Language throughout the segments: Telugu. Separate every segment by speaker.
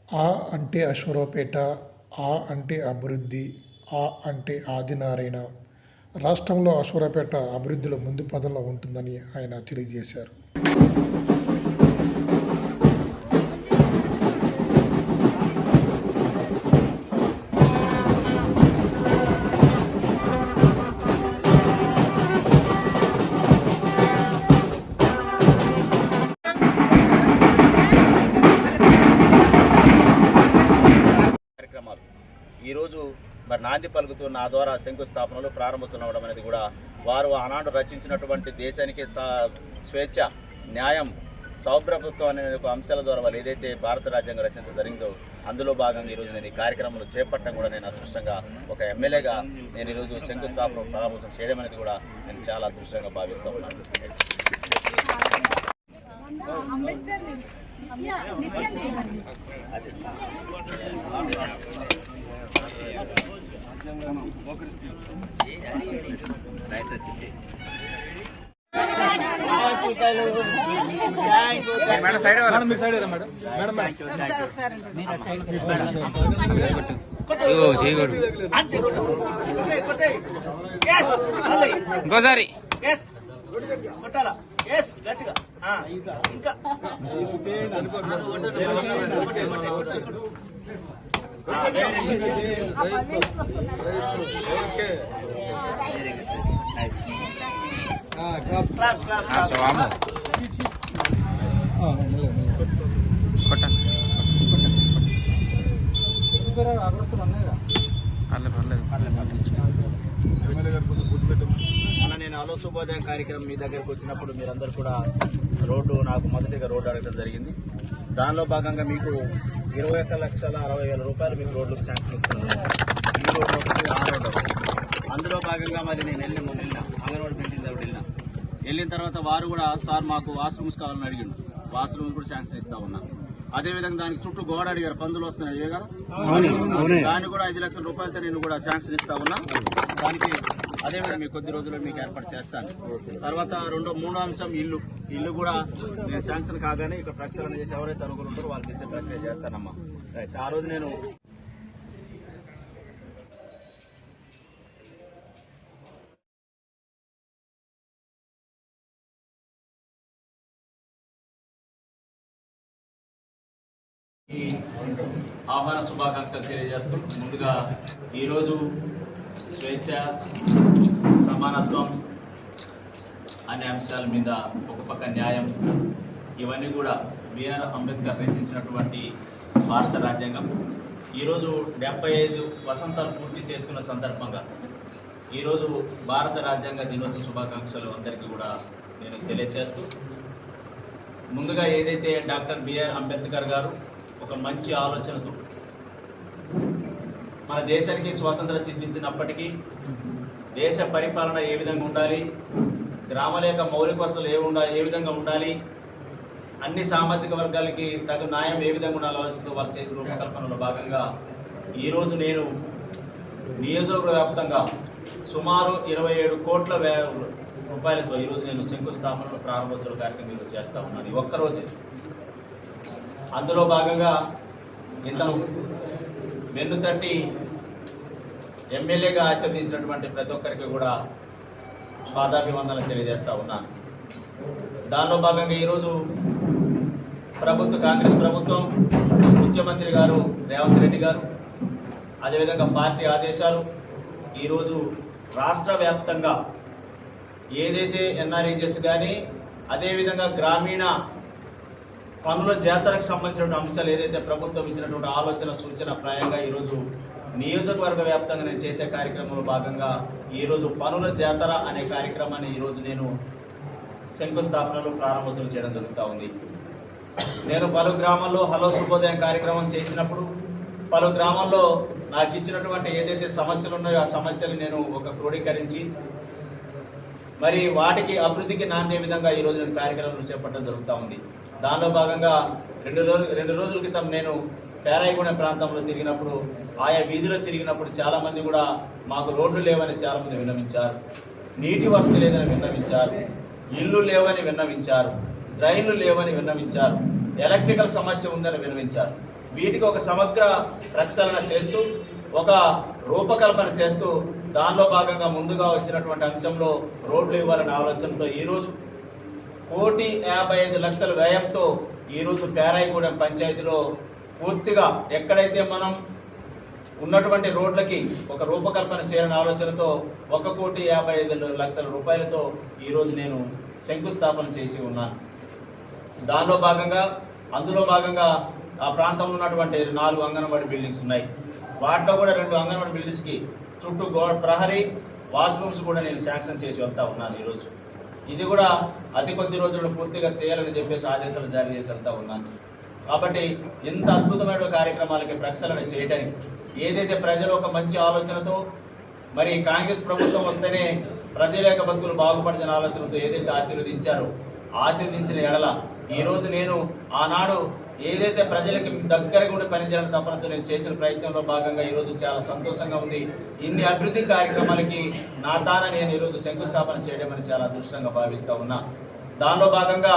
Speaker 1: ఆ అంటే అశ్వరావుపేట, ఆ అంటే అభివృద్ధి, ఆ అంటే ఆదినారాయణ. రాష్ట్రంలో అశ్వరావుపేట అభివృద్ధిలో ముందు పదంలో ఉంటుందని ఆయన తెలియజేశారు.
Speaker 2: ఈరోజు మరి నాంది పలుకుతూ నా ద్వారా శంకుస్థాపనలు ప్రారంభోత్సవం అవ్వడం అనేది కూడా వారు ఆనాడు రచించినటువంటి దేశానికి స్వేచ్ఛ, న్యాయం, సౌభ్రభుత్వం అనే ఒక అంశాల ద్వారా వాళ్ళు ఏదైతే భారత రాజ్యాంగం రచించడం జరిగిందో అందులో భాగంగా ఈరోజు నేను ఈ కార్యక్రమంలో చేపట్టడం కూడా నేను అదృష్టంగా ఒక ఎమ్మెల్యేగా నేను ఈరోజు శంకుస్థాపన ప్రారంభోత్సవం చేయడం అనేది కూడా నేను చాలా అదృష్టంగా భావిస్తూ ఉన్నాను.
Speaker 3: ఇంకోసారి
Speaker 2: గట్టిగా ఇంకా నేను హలో శుభోదయం కార్యక్రమం మీ దగ్గరకు వచ్చినప్పుడు మీరందరూ కూడా నాకు మొదటిగా రోడ్డు అడగడం జరిగింది. దానిలో భాగంగా మీకు 21,60,60,000 రూపాయలు మీకు రోడ్లకు శాంక్షన్ ఇస్తున్నాను. ఈ రోడ్డు ఒకటి, ఆ రోడ్డు ఒకటి. అందులో భాగంగా మరి నేను వెళ్ళిన అంగన్వాడీ బిల్డింగ్ దగ్గర వెళ్ళిన తర్వాత వారు కూడా సార్ మాకు వాష్రూమ్స్ కావాలని అడిగిండు. వాష్రూమ్స్ కూడా శాంక్షన్ ఇస్తా ఉన్నా. అదేవిధంగా దానికి చుట్టూ గోడ అడిగారు, పందులు వస్తున్నాయి కదా, దాన్ని కూడా 5 లక్షల రూపాయలతో నేను కూడా శాంక్షన్ ఇస్తా ఉన్నా. దానికి అదేవిధంగా మీకు కొద్ది రోజుల్లో మీకు ఏర్పాటు చేస్తాను. తర్వాత మూడో అంశం ఇల్లు కూడా నేను శాంక్షన్ కాగానే ఇక్కడ ప్రక్షాళన చేసి ఎవరైతే అర్హులు ఉంటారో వాళ్ళకి ఇచ్చే ప్రక్రియ చేస్తానమ్మా. రైట్. ఆ రోజు నేను ఈ ఆహ్వాన శుభాకాంక్షలు తెలియజేస్తూ ముందుగా ఈరోజు స్వేచ్ఛ, సమానత్వం అనే అంశాల మీద ఒక పక్క న్యాయం, ఇవన్నీ కూడా బిఆర్ అంబేద్కర్ రచించినటువంటి భారత రాజ్యాంగం ఈరోజు 75 వసంతాలు పూర్తి చేసుకున్న సందర్భంగా ఈరోజు భారత రాజ్యాంగ దినోత్సవ శుభాకాంక్షలు అందరికీ కూడా నేను తెలియజేస్తూ, ముందుగా ఏదైతే డాక్టర్ బిఆర్ అంబేద్కర్ గారు ఒక మంచి ఆలోచనతో మన దేశానికి స్వాతంత్రం సిద్ధించినప్పటికీ దేశ పరిపాలన ఏ విధంగా ఉండాలి, గ్రామాల యొక్క మౌలిక వసతులు ఏ విధంగా ఉండాలి, అన్ని సామాజిక వర్గాలకి తగు న్యాయం ఏ విధంగా ఉండాలి ఆలోచనతో వాళ్ళు చేసిన రూపకల్పనలో భాగంగా ఈరోజు నేను నియోజకవర్గ వ్యాప్తంగా సుమారు 27 కోట్ల రూపాయలతో ఈరోజు నేను శంకుస్థాపనలు ప్రారంభోత్సవ కార్యక్రమం చేస్తా ఉన్నాను ఒక్కరోజు. అందులో భాగంగా ఇతను వెన్నుతట్టి ఎమ్మెల్యేగా ఆశీర్వదించినటువంటి ప్రతి ఒక్కరికి కూడా పాదాభివందనలు తెలియజేస్తా ఉన్నాను. దానిలో భాగంగా ఈరోజు కాంగ్రెస్ ప్రభుత్వం, ముఖ్యమంత్రి గారు రేవంత్ రెడ్డి గారు, అదేవిధంగా పార్టీ ఆదేశాలు ఈరోజు రాష్ట్ర వ్యాప్తంగా ఏదైతే ఎన్ఆర్ఈజెస్ కానీ అదేవిధంగా గ్రామీణ పనుల జాతరకు సంబంధించిన అంశాలు ఏదైతే ప్రభుత్వం ఇచ్చినటువంటి ఆలోచన సూచన ప్రాయంగా ఈరోజు నియోజకవర్గ వ్యాప్తంగా నేను చేసే కార్యక్రమంలో భాగంగా ఈరోజు పనుల జాతర అనే కార్యక్రమాన్ని ఈరోజు నేను శంకుస్థాపనలు ప్రారంభోత్సవం చేయడం జరుగుతూ ఉంది. నేను పలు గ్రామాల్లో హలో శుభోదయం కార్యక్రమం చేసినప్పుడు పలు గ్రామాల్లో నాకు ఇచ్చినటువంటి ఏదైతే సమస్యలు ఉన్నాయో ఆ సమస్యలు నేను క్రోడీకరించి మరి వాటికి అభివృద్ధికి నాందే విధంగా ఈరోజు నేను కార్యక్రమాలు చేపట్టడం జరుగుతూ ఉంది. దానిలో భాగంగా 2 రోజుల క్రితం నేను పేరాయిగూడెం ప్రాంతంలో తిరిగినప్పుడు, ఆయా వీధిలో తిరిగినప్పుడు చాలామంది కూడా మాకు రోడ్లు లేవని చాలామంది విన్నవించారు, నీటి వసతి లేదని విన్నవించారు, ఇళ్ళు లేవని విన్నవించారు, డ్రైన్లు లేవని విన్నవించారు, ఎలక్ట్రికల్ సమస్య ఉందని విన్నవించారు. వీటికి ఒక సమగ్ర ప్రక్షాళన చేస్తూ ఒక రూపకల్పన చేస్తూ దానిలో భాగంగా ముందుగా వచ్చినటువంటి అంశంలో రోడ్లు ఇవ్వాలనే ఆలోచనతో ఈరోజు 1,55,00,000 వ్యయంతో ఈరోజు పేరాయిగూడెం పంచాయతీలో పూర్తిగా ఎక్కడైతే మనం ఉన్నటువంటి రోడ్లకి ఒక రూపకల్పన చేయాలనే ఆలోచనతో 1,55,00,000 రూపాయలతో ఈరోజు నేను శంకుస్థాపన చేసి ఉన్నాను. అందులో భాగంగా ఆ ప్రాంతంలో ఉన్నటువంటి 4 అంగన్వాడీ బిల్డింగ్స్ ఉన్నాయి. వాటిలో కూడా 2 అంగన్వాడీ బిల్డింగ్స్కి చుట్టూ ప్రహరీ వాష్రూమ్స్ కూడా నేను శాంక్షన్ చేసి వెళ్తా ఉన్నాను. ఈరోజు ఇది కూడా అతి కొద్ది రోజుల్లో పూర్తిగా చేయాలని చెప్పేసి ఆదేశాలు జారీ చేసి వెళ్తా ఉన్నాను. కాబట్టి ఇంత అద్భుతమైన కార్యక్రమాలకి ప్రక్షాళన చేయడానికి ఏదైతే ప్రజలు ఒక మంచి ఆలోచనతో మరి కాంగ్రెస్ ప్రభుత్వం వస్తేనే ప్రజల యొక్క బతుకులు బాగుపడుతున్న ఆలోచనతో ఏదైతే ఆశీర్వదించిన ఎడల ఈరోజు నేను ఆనాడు ఏదైతే ప్రజలకి దగ్గరగా ఉండి పనిచేయాలని తపనతో నేను చేసిన ప్రయత్నంలో భాగంగా ఈరోజు చాలా సంతోషంగా ఉంది. ఇన్ని అభివృద్ధి కార్యక్రమాలకి నా తాన నేను ఈరోజు శంకుస్థాపన చేయడం అని చాలా అదృష్టంగా భావిస్తూ ఉన్నా. దానిలో భాగంగా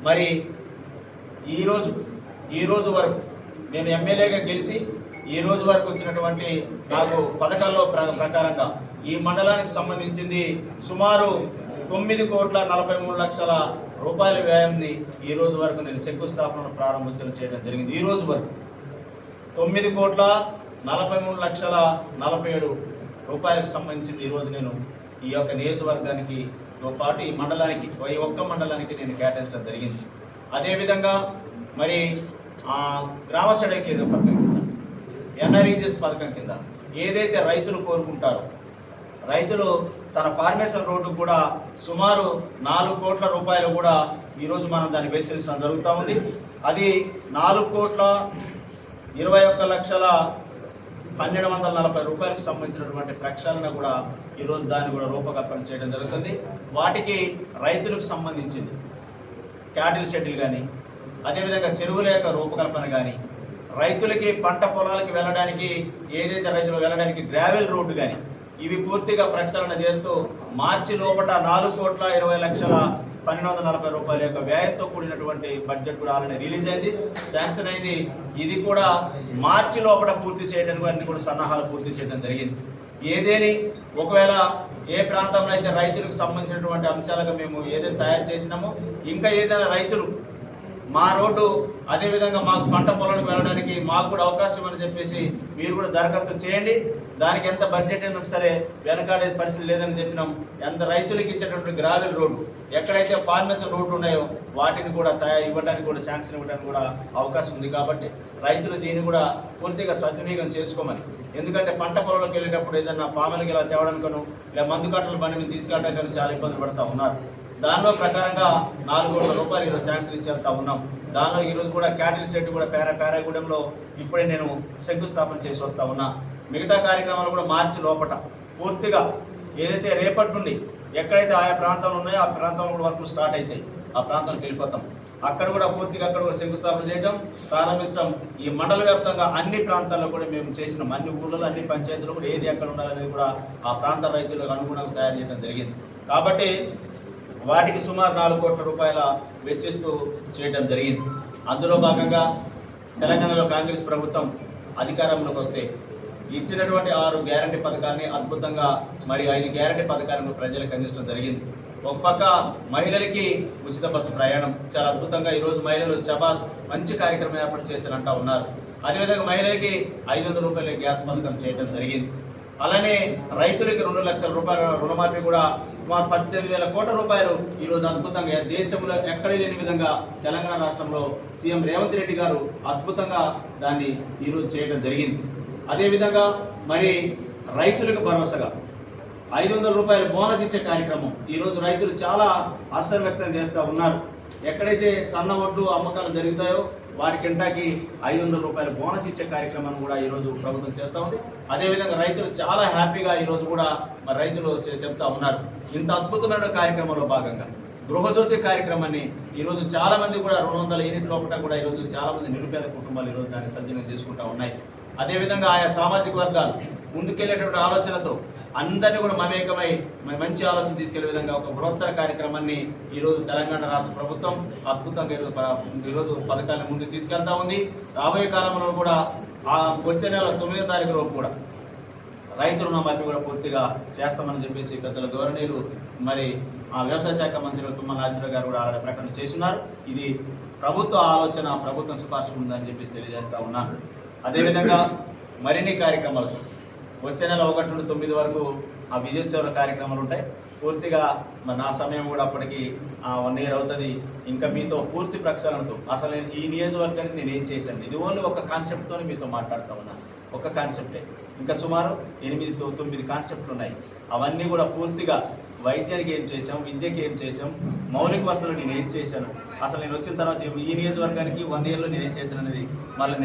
Speaker 2: మరి ఈ రోజు వరకు నేను ఎమ్మెల్యేగా గెలిచి ఈ రోజు వరకు వచ్చినటువంటి నాకు పథకాల్లో ప్రకారంగా ఈ మండలానికి సంబంధించింది సుమారు 9,43,00,000 రూపాయల వ్యయంని ఈ రోజు వరకు నేను శంకుస్థాపన ప్రారంభోత్సవం చేయడం జరిగింది. ఈ రోజు వరకు 9,43,47,000 రూపాయలకు సంబంధించింది ఈరోజు నేను ఈ యొక్క నియోజకవర్గానికి తో పాటు ఈ మండలానికి ఒక్క మండలానికి నేను కేటాయించడం జరిగింది. అదేవిధంగా మరి గ్రామ సడక్ పథకం కింద ఎన్ఆర్ఈజీఎస్ పథకం కింద ఏదైతే రైతులు కోరుకుంటారో రైతులు తన ఫార్మేషన్ రోడ్డు కూడా సుమారు 4 కోట్ల రూపాయలు కూడా ఈరోజు మనం దాన్ని వెచ్చించడం జరుగుతూ ఉంది. అది 4,21,12,40 రూపాయలకు సంబంధించినటువంటి ప్రక్షాళన కూడా ఈరోజు దాన్ని కూడా రూపకల్పన చేయడం జరుగుతుంది. వాటికి రైతులకు సంబంధించింది క్యాటిల్ షెడ్యూల్ కానీ అదేవిధంగా చెరువుల యొక్క రూపకల్పన కానీ రైతులకి పంట పొలాలకి వెళ్ళడానికి ఏదైతే రైతులు వెళ్ళడానికి గ్రావెల్ రోడ్డు కానీ ఇవి పూర్తిగా ప్రక్షాళన చేస్తూ మార్చి లోపల 4,20,12,40 రూపాయల యొక్క వ్యయంతో కూడినటువంటి బడ్జెట్ కూడా ఆల్రెడీ రిలీజ్ అయింది, శాంక్షన్ అయింది. ఇది కూడా మార్చి లోపల పూర్తి చేయడానికి అన్ని కూడా సన్నాహాలు పూర్తి చేయడం జరిగింది. ఏదేని ఒకవేళ ఏ ప్రాంతంలో అయితే రైతులకు సంబంధించినటువంటి అంశాలుగా మేము ఏదైతే తయారు చేసినామో ఇంకా ఏదైనా రైతులు మా రోడ్డు అదేవిధంగా మాకు పంట పొలాలకు వెళ్ళడానికి మాకు కూడా అవకాశం అని చెప్పేసి మీరు కూడా దరఖాస్తు చేయండి. దానికి ఎంత బడ్జెట్ అయినా సరే వెనకాడే పరిస్థితి లేదని చెప్పినాం. ఎంత రైతులకు ఇచ్చేటువంటి గ్రావెల్ రోడ్డు ఎక్కడైతే ఫార్మేషన్ రోడ్లు ఉన్నాయో వాటిని కూడా ఇవ్వడానికి కూడా శాంక్షన్ ఇవ్వడానికి కూడా అవకాశం ఉంది. కాబట్టి రైతులు దీన్ని కూడా పూర్తిగా సద్వినియోగం చేసుకోమని, ఎందుకంటే పంట పొలంలోకి వెళ్ళేటప్పుడు ఏదన్నా పాములకి ఇలా తేవడానికను లేదా మందు కట్టల బండి మీద తీసుకెళ్ళడానికి చాలా ఇబ్బందులు పడుతూ ఉన్నారు. దానిలో ప్రకారంగా 4 కోట్ల రూపాయలు ఈరోజు శాంక్షన్ ఇచ్చేస్తా ఉన్నాం. దానిలో ఈరోజు కూడా క్యాటిల్ షెడ్ కూడా పేరాగూడెంలో ఇప్పుడే నేను శంకుస్థాపన చేసి వస్తా ఉన్నా. మిగతా కార్యక్రమాలు కూడా మార్చి లోపల పూర్తిగా ఏదైతే రేపటి నుండి ఎక్కడైతే ఆయా ప్రాంతాలు ఉన్నాయో ఆ ప్రాంతంలో కూడా వర్కులు స్టార్ట్ అవుతాయి. ఆ ప్రాంతానికి వెళ్ళిపోతాం. అక్కడ కూడా పూర్తిగా అక్కడ కూడా శంకుస్థాపన చేయడం ప్రారంభించడం. ఈ మండల వ్యాప్తంగా అన్ని ప్రాంతాల్లో కూడా మేము చేసినాం. అన్ని ఊళ్ళలో అన్ని పంచాయతీలు కూడా ఏది ఎక్కడ ఉండాలనేది కూడా ఆ ప్రాంత రైతులకు అనుగుణంగా తయారు చేయడం జరిగింది. కాబట్టి వాటికి సుమారు 4 కోట్ల రూపాయల వెచ్చిస్తూ చేయడం జరిగింది. అందులో భాగంగా తెలంగాణలో కాంగ్రెస్ ప్రభుత్వం అధికారంలోకి వస్తే ఇచ్చినటువంటి 6 గ్యారంటీ పథకాన్ని అద్భుతంగా మరి 5 గ్యారంటీ పథకాలను ప్రజలకు అందించడం జరిగింది. ఒక పక్క మహిళలకి ఉచిత బస్సు ప్రయాణం చాలా అద్భుతంగా ఈరోజు మహిళలు శబాస్ మంచి కార్యక్రమం ఏర్పాటు చేశారంటా ఉన్నారు. అదేవిధంగా మహిళలకి 500 రూపాయల గ్యాస్ పథకం చేయడం జరిగింది. అలానే రైతులకి 2 లక్షల రూపాయల రుణమాఫీ కూడా సుమారు 18,000 కోట్ల రూపాయలు ఈరోజు అద్భుతంగా దేశంలో ఎక్కడ లేని విధంగా తెలంగాణ రాష్ట్రంలో సీఎం రేవంత్ రెడ్డి గారు అద్భుతంగా దాన్ని ఈరోజు చేయడం జరిగింది. అదేవిధంగా మరి రైతులకు భరోసాగా 500 రూపాయల బోనస్ ఇచ్చే కార్యక్రమం ఈరోజు రైతులు చాలా హర్షం వ్యక్తం చేస్తూ ఉన్నారు. ఎక్కడైతే సన్న వడ్లు అమ్మకాలు జరుగుతాయో వాటి కింటాకి 500 రూపాయల బోనస్ ఇచ్చే కార్యక్రమాన్ని కూడా ఈరోజు ప్రభుత్వం చేస్తూ ఉంది. అదేవిధంగా రైతులు చాలా హ్యాపీగా ఈరోజు కూడా మరి రైతులు చెప్తా ఉన్నారు. ఇంత అద్భుతమైన కార్యక్రమంలో భాగంగా గృహజ్యోతి కార్యక్రమాన్ని ఈరోజు చాలా మంది కూడా 200 యూనిట్ లోపల కూడా ఈరోజు చాలా మంది నిరుపేద కుటుంబాలు ఈరోజు దాన్ని సద్వినియోగం చేసుకుంటూ ఉన్నాయి. అదేవిధంగా ఆయా సామాజిక వర్గాలు ముందుకెళ్లేటువంటి ఆలోచనతో అందరినీ కూడా మమేకమై మంచి ఆలోచన తీసుకెళ్లే విధంగా ఒక బృహత్తర కార్యక్రమాన్ని ఈరోజు తెలంగాణ రాష్ట్ర ప్రభుత్వం అద్భుతంగా ఈరోజు పథకాన్ని ముందుకు తీసుకెళ్తా ఉంది. రాబోయే కాలంలో కూడా వచ్చే నెల 9వ తారీఖు రోజు కూడా రైతు రుణమాఫీ కూడా పూర్తిగా చేస్తామని చెప్పేసి పెద్దల గౌరవనీయులు మరి ఆ వ్యవసాయ శాఖ మంత్రి తుమ్మల నాగేశ్వరరావు గారు కూడా ఆల్రెడీ ప్రకటన చేస్తున్నారు. ఇది ప్రభుత్వ ఆలోచన, ప్రభుత్వం సిఫార్సు ఉందని చెప్పేసి తెలియజేస్తా ఉన్నాను. అదేవిధంగా మరిన్ని కార్యక్రమాలు వచ్చే నెల 1 నుండి 9 వరకు ఆ విజయోత్సవ కార్యక్రమాలు ఉంటాయి. పూర్తిగా మరి నా సమయం కూడా అప్పటికి 1 year అవుతుంది. ఇంకా మీతో పూర్తి ప్రక్షాళనతో అసలు ఈ నియోజకవర్గానికి నేను ఏం చేశాను, ఇది ఓన్లీ ఒక కాన్సెప్ట్తో మీతో మాట్లాడుతూ ఉన్నాను. ఒక కాన్సెప్టే, ఇంకా సుమారు 8-9 కాన్సెప్ట్లు ఉన్నాయి. అవన్నీ కూడా పూర్తిగా వైద్యానికి ఏం చేశాం, విద్యకి ఏం చేశాం, మౌలిక వసతులు నేను ఏం చేశాను, అసలు నేను వచ్చిన తర్వాత ఈ నియోజకవర్గానికి 1 yearలో నేను ఏం చేశాను అనేది మళ్ళీ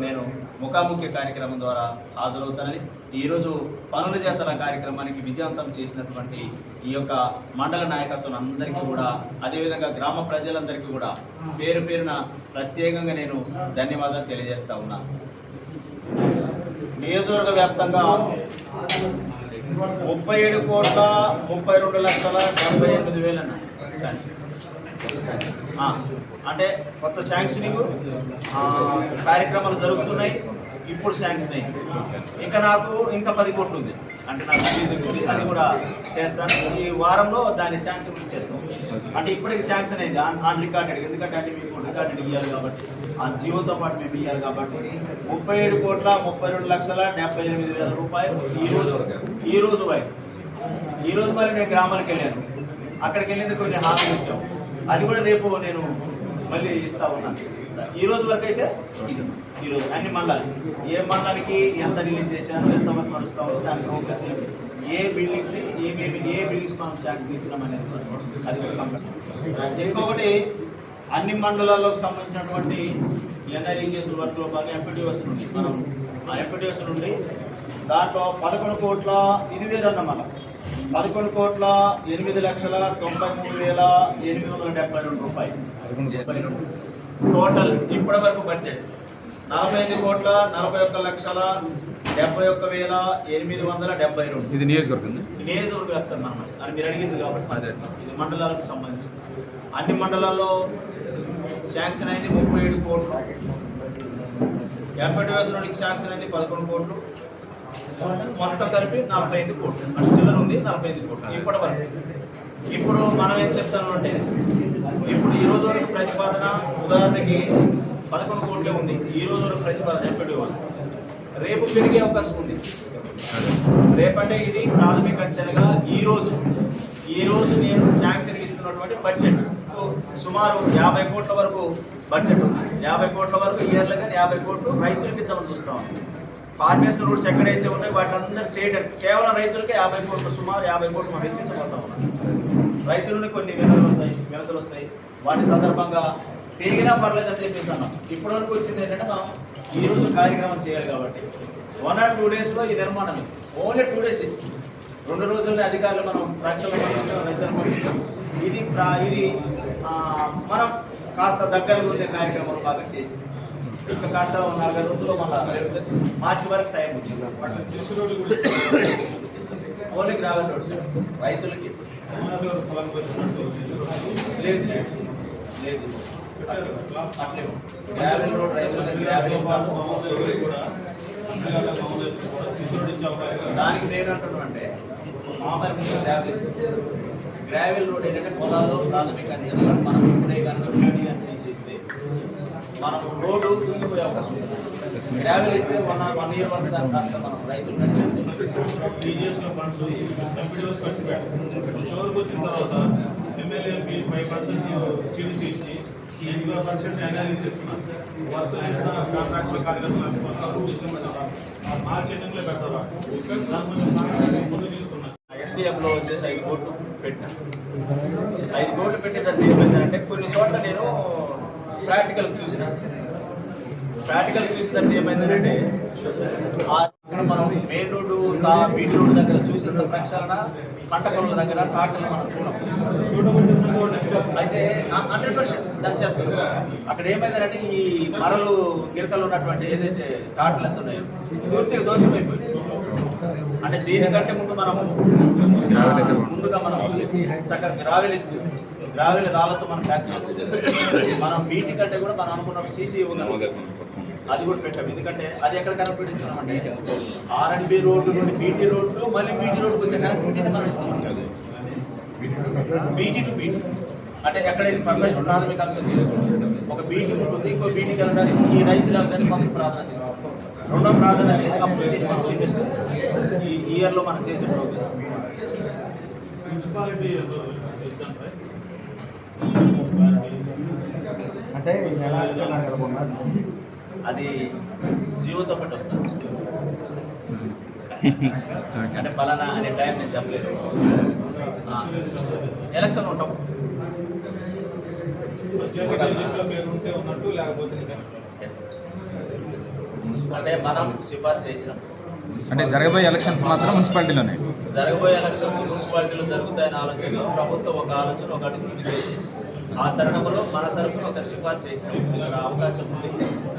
Speaker 2: నేను ముఖాముఖి కార్యక్రమం ద్వారా హాజరవుతానని, ఈరోజు పనుల చేతల కార్యక్రమానికి విజయవంతం చేసినటువంటి ఈ యొక్క మండల నాయకత్వం అందరికీ కూడా, అదేవిధంగా గ్రామ ప్రజలందరికీ కూడా పేరు పేరున ప్రత్యేకంగా నేను ధన్యవాదాలు తెలియజేస్తా ఉన్నా. నియోజకవర్గ వ్యాప్తంగా 37,32,78,000 అన్న అంటే కొత్త శాంక్షనింగ్ కార్యక్రమాలు జరుగుతున్నాయి. ఇప్పుడు శాంక్షన్ అయింది. ఇంకా నాకు ఇంకా 10 కోట్లు ఉంది, అంటే నాకు అది కూడా చేస్తాను. ఈ వారంలో దాన్ని శాంక్షన్ చేస్తాం. అంటే ఇప్పటికి శాంక్షన్ అయింది ఆన్ రికార్డెడ్, ఎందుకంటే అంటే మీకు రికార్డెడ్ ఇవ్వాలి కాబట్టి, ఆ జీవోతో పాటు మేము ఇవ్వాలి కాబట్టి 37,32,78,000 రూపాయలు ఈ రోజు మరి నేను గ్రామానికి వెళ్ళాను. అక్కడికి వెళ్ళింది కొన్ని హామీలు ఇచ్చాం. అది కూడా రేపు నేను మళ్ళీ ఇస్తా ఉన్నాను. ఈ రోజు వరకు అయితే ఈరోజు అన్ని మండలాలు ఏ మండలానికి ఎంత రిలీజ్ చేశాను, ఎంతవరకు నడుస్తామో దాని ప్రోగ్రెస్ ఏ బిల్డింగ్స్ మనం శాంక్షన్ ఇచ్చినాం అనేది అది కూడా కంప్లీట్. ఇంకొకటి అన్ని మండలాలకు సంబంధించినటువంటి ఎన్ఐరీజీఎస్ వర్క్లో భాగంగా ఎంపీటీఓస్ నుండి మనం ఆ ఎంపీటీఓస్ నుండి దాంట్లో 11 కోట్ల ఇది వేరన్న మన 11,08,93,872 రూపాయలు టోటల్ ఇప్పటి వరకు బడ్జెట్. 45,71,71,872.
Speaker 3: ఇది నియోజకవర్గం
Speaker 2: వ్యాప్తం అన్నమాట. అని మీరు అడిగింది కాబట్టి ఇది మండలాలకు సంబంధించి అన్ని మండలాల్లో శాంక్షన్ అయింది 37 కోట్లు. ఎంపీటీఓస్ నుండి శాంక్షన్ అయింది 11 కోట్లు. మొత్తం కలిపి 45 కోట్లు. అంటే చిల్లర ఉంది 45 కోట్లు ఇప్పటి వరకు. ఇప్పుడు మనం ఏం చెప్తాను అంటే, ఇప్పుడు ఈ రోజు వరకు ప్రతిపాదన ఉదాహరణకి 11 కోట్లే ఉంది. ఈ రోజు వరకు ప్రతిపాదన ఎంపీటీఓస్ రేపు పెరిగే అవకాశం ఉంది. రేపంటే ఇది ప్రాథమిక అంచనగా ఈ రోజు నేను శాంక్షన్ ఇస్తున్నటువంటి బడ్జెట్ సుమారు 50 కోట్ల వరకు బడ్జెట్ ఉంది. 50 కోట్ల వరకు ఇయర్లో కానీ 50 కోట్లు రైతులకి ఇద్దామని చూస్తాం. ఫార్మర్స్ రూట్స్ ఎక్కడైతే ఉన్నాయో వాటందరూ చేయడానికి కేవలం రైతులకే 50 కోట్లు, సుమారు 50 కోట్లు మనం వెచ్చించబోతా ఉన్నాం. రైతుల నుండి కొన్ని వినతులు వస్తాయి. వాటి సందర్భంగా పెరిగినా పర్లేదని చెప్పేసి అన్నాం. ఇప్పటి వరకు వచ్చింది ఏంటంటే మనం ఈరోజు కార్యక్రమం చేయాలి కాబట్టి 1 or 2 daysలో ఈ నిర్మాణం ఇది ఓన్లీ 2 days. 2 రోజుల్లో అధికారులు మనం ప్రక్షాళన రైతులు పంపించాం. ఇది మనం కాస్త దగ్గరగా ఉండే కార్యక్రమాలు బాగా చేసి ఇంకా కాస్త 4-5 రోజుల్లో మళ్ళీ మార్చి వరకు టైం వచ్చింది. ఓన్లీ గ్రావెల్ రోడ్స్ రైతులకి లేదు అట్లే గ్రావెల్ రోడ్ రైతులకి గ్రావెల్ ఇస్తాము. దానికి నేను అంటున్నాను అంటే మామూలుగా గ్రావెల్ ఇస్తాం. గ్రావెల్ రోడ్ ఏంటంటే పొలాల్లో ప్రాథమిక అంచనా మనం ఇప్పుడే కనుక మీడియా తీసేస్తే మనం రోడ్డు కుంగిపోయే అవకాశం ఉంది. గ్రావెల్ ఇస్తే 1 year వరకు దాని కాస్త మనం రైతులు నడిచింది
Speaker 4: వచ్చిన తర్వాత ఎమ్మెల్యేకి 5% చీడు తీసి 85% అనాలిసిస్ చేస్తున్నారు. వర్క్ కాంట్రాక్టుల కార్యక్రమాలు మార్చి ఎండింగ్లో పెడతారా దాని ముందు తీసుకున్నారు.
Speaker 2: ఎస్డిఎఫ్లో వచ్చేసి 5 కోట్లు పెట్టిన 5 కోట్లు పెట్టి దాన్ని ఏమైందంటే కొన్ని చోట్ల నేను ప్రాక్టికల్ చూసిన దాన్ని ఏమైందంటే మనం మెయిన్ రోడ్డు బీట్ రోడ్డు దగ్గర చూసినంత ప్రక్షాళన పంట పొలాల దగ్గర టాటలు మనం అయితే 100% దాన్ని చేస్తారు. అక్కడ ఏమైందంటే ఈ మరలు గిరకలు ఉన్నటువంటి ఏదైతే టాటలు ఎంత ఉన్నాయో పూర్తిగా దోషమైపోయింది. అంటే దీనికంటే ముందు ముందుగా మనం చక్కగా గ్రావెల్ ఇస్తుంది, గ్రావెల్ రాళ్ళతో మనం ప్యాక్ చేస్తుంది. మనం బీటీ కంటే కూడా మనం అనుకున్న సీసీ ఇవ్వగలం, అది కూడా పెట్టాం. ఎందుకంటే అది ఎక్కడ కనెక్టిస్తున్నాం అంటే R&B రోడ్డు నుండి బీటీ రోడ్డు, మళ్ళీ బీటీ రోడ్డుకి వచ్చే కనెక్టివిటీని మనం ఇస్తున్నాం. బీటీ టు బీటీ అంటే ఎక్కడైతే ఫస్ట్ ప్రాథమిక అంశం తీసుకుంటాం, ఒక బీటీ ఉంటుంది, ఇంకో బీటీకి వెళ్ళడానికి ఈ రైతులు అందరినీ మొదటి ప్రాధాన్యత ఇస్తాం. రెండో ప్రాధాన్యత అభివృద్ధి మనం చేసేస్తాం. ఈ ఇయర్లో మనం చేసే ప్రోగ్రెస్
Speaker 4: మున్సిపాలిటీ
Speaker 3: అంటే ఎలా
Speaker 2: అది జీవోతో పాటు వస్తుంది. అంటే పలానా అనే టైం నేను చెప్పలేదు. ఎలక్షన్ ఉంటాం
Speaker 4: పేరు ఉంటే ఉన్నట్టు, లేకపోతే
Speaker 2: అంటే మనం సిఫార్సు చేసినాం.
Speaker 5: అంటే జరగబోయే ఎలక్షన్స్ మాత్రం మున్సిపాలిటీలోనే,
Speaker 2: జరగబోయే ఎలక్షన్స్ మున్సిపాలిటీలో జరుగుతాయని ఆలోచన ప్రభుత్వం ఒక ఆలోచన ఒక అడుగు ముందుకేసి ఆ తరుణంలో మన తరఫున ఒక సిఫార్సు చేసినాం. ఇక్కడ అవకాశం ఉంది,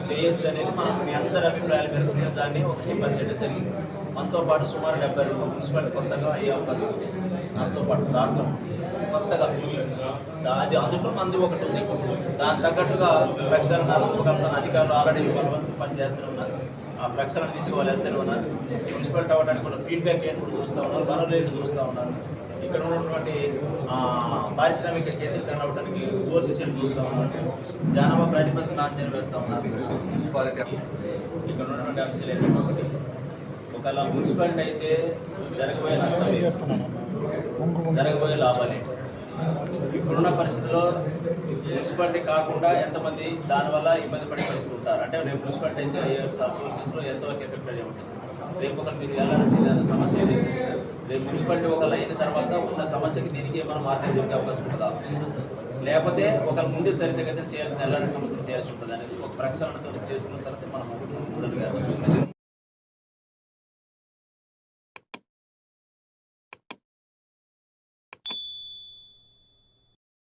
Speaker 2: చేయొచ్చు అనేది మనం మీ అందరి అభిప్రాయాల మేరకు నేను దాన్ని ఒక సిఫార్సు చేయడం జరిగింది. మనతో పాటు సుమారు 72 మున్సిపాలిటీ కొత్తగా అయ్యే అవకాశం ఉంది. దాంతో పాటు రాష్ట్రం కొత్తగా అది అందులో మంది ఒకటి ఉంది. దాని తగ్గట్టుగా ప్రక్షాళన అధికారులు ఆల్రెడీ పనిచేస్తూనే ఉన్నారు. ఆ ప్రక్షాళన తీసుకోవాలి వెళ్తూనే ఉన్నారు. మున్సిపాలిటీ అవ్వడానికి కూడా ఫీడ్బ్యాక్ ఏంటి కూడా చూస్తూ ఉన్నారు, వనరులు చూస్తూ ఉన్నారు. ఇక్కడ ఉన్నటువంటి పారిశ్రామిక కేంద్రీకరణ అవ్వడానికి సోర్సెస్ ఏంటి చూస్తూ ఉన్నారు. జనాభా ప్రాతిపదికన అంచనా వేస్తూ ఉన్నారు. మున్సిపాలిటీ ఇక్కడ ఉన్నటువంటి అంశాలు ఏంటంటే ఒకటి, ఒకవేళ మున్సిపాలిటీ అయితే జరగబోయే నష్టం, జరగబోయే లాభాలు. ఇప్పుడున్న పరిస్థితుల్లో మున్సిపాలిటీ కాకుండా ఎంతమంది దానివల్ల ఇబ్బంది పడే పరిస్థితి ఉంటారు. అంటే రేపు మున్సిపాలిటీ అయితే సోర్సెస్లో ఎంతవరకు ఎఫెక్ట్ అయ్యే ఉంటుంది. రేపు ఒకరు మీరు వెళ్ళాల్సిన సమస్య ఏదైతే రేపు మున్సిపాలిటీ ఒకళ్ళు అయిన తర్వాత ఉన్న సమస్యకి దీనికి ఏమైనా మార్గం దొరికే అవకాశం ఉంటుందా, లేకపోతే ఒకరు ముందు త్వరితగతిన చేయాల్సిన వెళ్ళాల్సిన సమస్యలు చేయాల్సి ఉంటుంది అనేది ఒక ప్రక్షాళనతో చేసుకున్న తర్వాత మనం